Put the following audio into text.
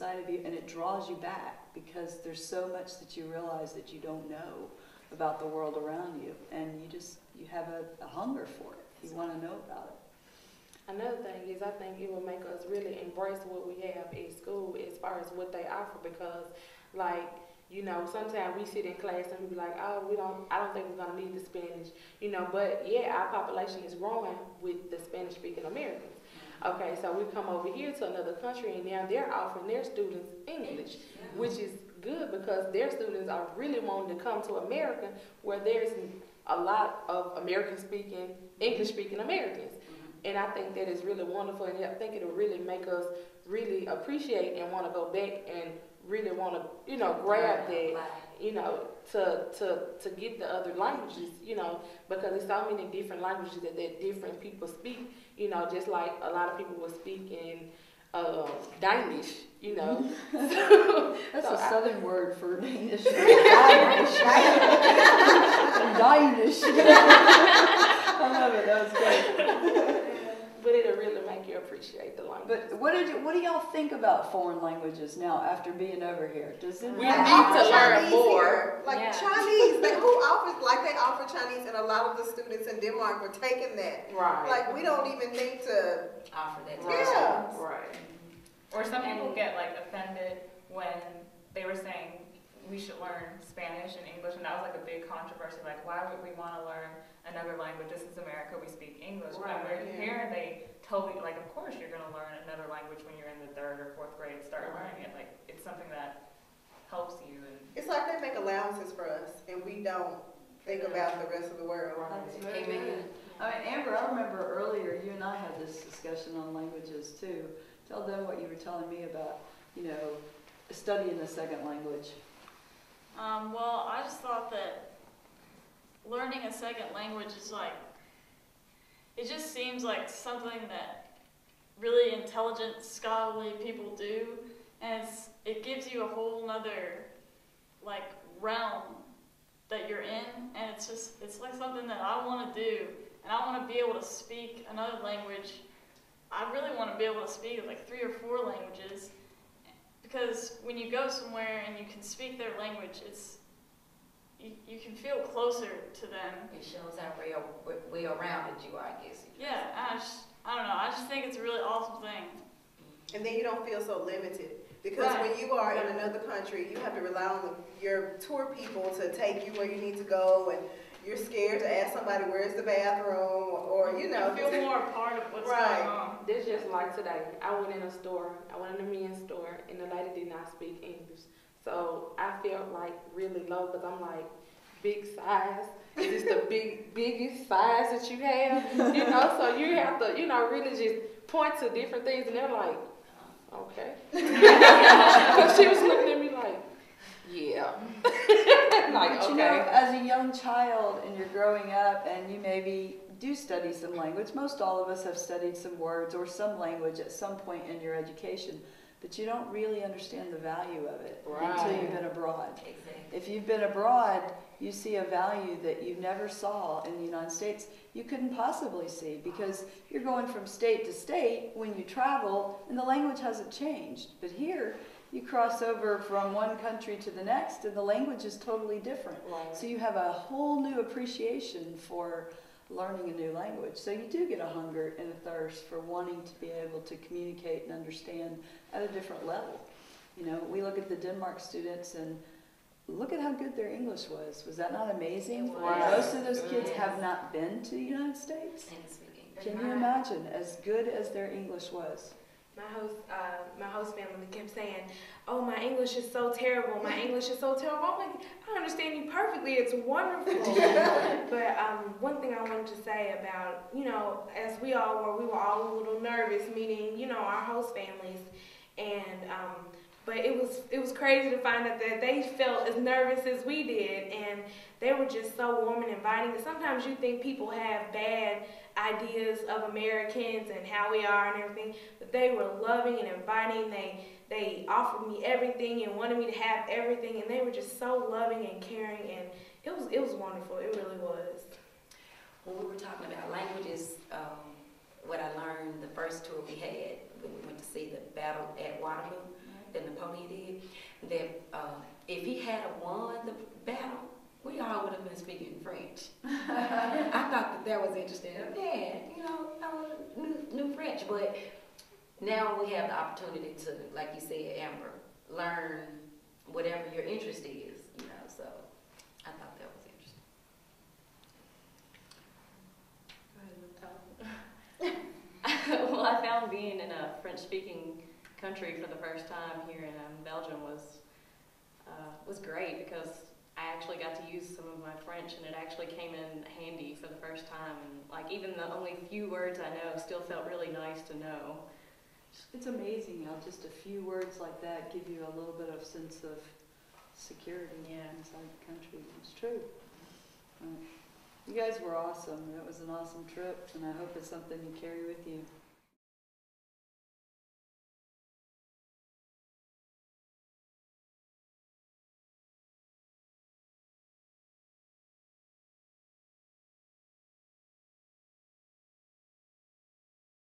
inside of you, and it draws you back because there's so much that you realize that you don't know about the world around you, and you have a hunger for it. You want to know about it. Another thing is, I think it will make us really embrace what we have in school as far as what they offer, because, like, you know, sometimes we sit in class and we be like, oh, I don't think we're gonna need the Spanish, you know, but yeah, our population is growing with the Spanish-speaking Americans. Okay, so we come over here to another country, and now they're offering their students English, which is good because their students are really wanting to come to America, where there's a lot of American-speaking, English-speaking Americans. And I think that is really wonderful, and I think it'll really make us really appreciate and want to go back and really want to, you know, grab that, you know, to get the other languages, you know, because there's so many different languages that different people speak, you know, just like a lot of people will speak in Danish, you know. That's a southern word for Danish. Danish. Danish. I love it. That was great. But it'll really make you appreciate the language. But what do y'all think about foreign languages now after being over here? Does it? We need to learn more. Like Chinese, they offer Chinese, and a lot of the students in Denmark were taking that. Right. Like we don't even need to offer that. Yeah. Right. Or some people get like offended when they were saying we should learn Spanish and English, and that was like a big controversy. Like, why would we want to learn another language? This is America, we speak English. Right, When we're here, they totally, like, of course you're going to learn another language when you're in the 3rd or 4th grade, start learning it. Like, it's something that helps you. And It's like they make allowances for us, and we don't think about the rest of the world. Amen. I mean, Amber, I remember earlier you and I had this discussion on languages too. Tell them what you were telling me about, you know, studying a second language. Well, I just thought that learning a second language is like, it just seems like something that really intelligent, scholarly people do, and it gives you a whole nother, like, realm that you're in, and it's like something that I want to do, and I want to be able to speak another language. I really want to be able to speak like 3 or 4 languages, because when you go somewhere and you can speak their language, you can feel closer to them. It shows how well-rounded you are, I guess. Yeah, I don't know. I just think it's a really awesome thing. And then you don't feel so limited. Because when you are in another country, you have to rely on your tour people to take you where you need to go, and you're scared to ask somebody where's the bathroom, or you know. You feel more a part of what's going on. This just like today. I went in a store. I went in a men's store, and the lady did not speak English. So I felt like really low, because I'm like, big size. Is this the biggest size that you have? You know, so you have to, you know, really just point to different things, and they're like, okay. Because she was looking at me like, yeah. Like, But you know, as a young child and you're growing up and you maybe do study some language, most all of us have studied some words or some language at some point in your education, but you don't really understand the value of it until you've been abroad. Exactly. If you've been abroad, you see a value that you never saw in the United States. You couldn't possibly see, because you're going from state to state when you travel and the language hasn't changed. But here, you cross over from one country to the next and the language is totally different. Right. So you have a whole new appreciation for learning a new language. So you do get a hunger and a thirst for wanting to be able to communicate and understand at a different level. You know, we look at the Denmark students and look at how good their English was. Was that not amazing? Most of those kids have not been to the United States. Can you imagine as good as their English was? My host family kept saying, "Oh, my English is so terrible. My English is so terrible." I'm like, "I understand you perfectly. It's wonderful." But one thing I wanted to say about, you know, as we were all a little nervous meeting, you know, our host families, and but it was crazy to find out that they felt as nervous as we did, and they were just so warm and inviting. And sometimes you think people have bad ideas of Americans and how we are and everything, but they were loving and inviting. They offered me everything and wanted me to have everything, and they were just so loving and caring, and it was wonderful. It really was. When we were talking about languages, what I learned the first tour we had, we went to see the battle at Waterloo, and Napoleon did, that if he had won the battle, we all would have been speaking French. I thought that was interesting. Man, you know, I knew French, but now we have the opportunity to, like you said, Amber, learn whatever your interest is, you know, so I thought that was interesting. Well, I found being in a French-speaking country for the first time here in Belgium was great, because I actually got to use some of my French, and it actually came in handy for the first time. And like even the only few words I know still felt really nice to know. It's amazing how just a few words like that give you a little bit of sense of security inside the country. It's true. You guys were awesome. It was an awesome trip, and I hope it's something you carry with you.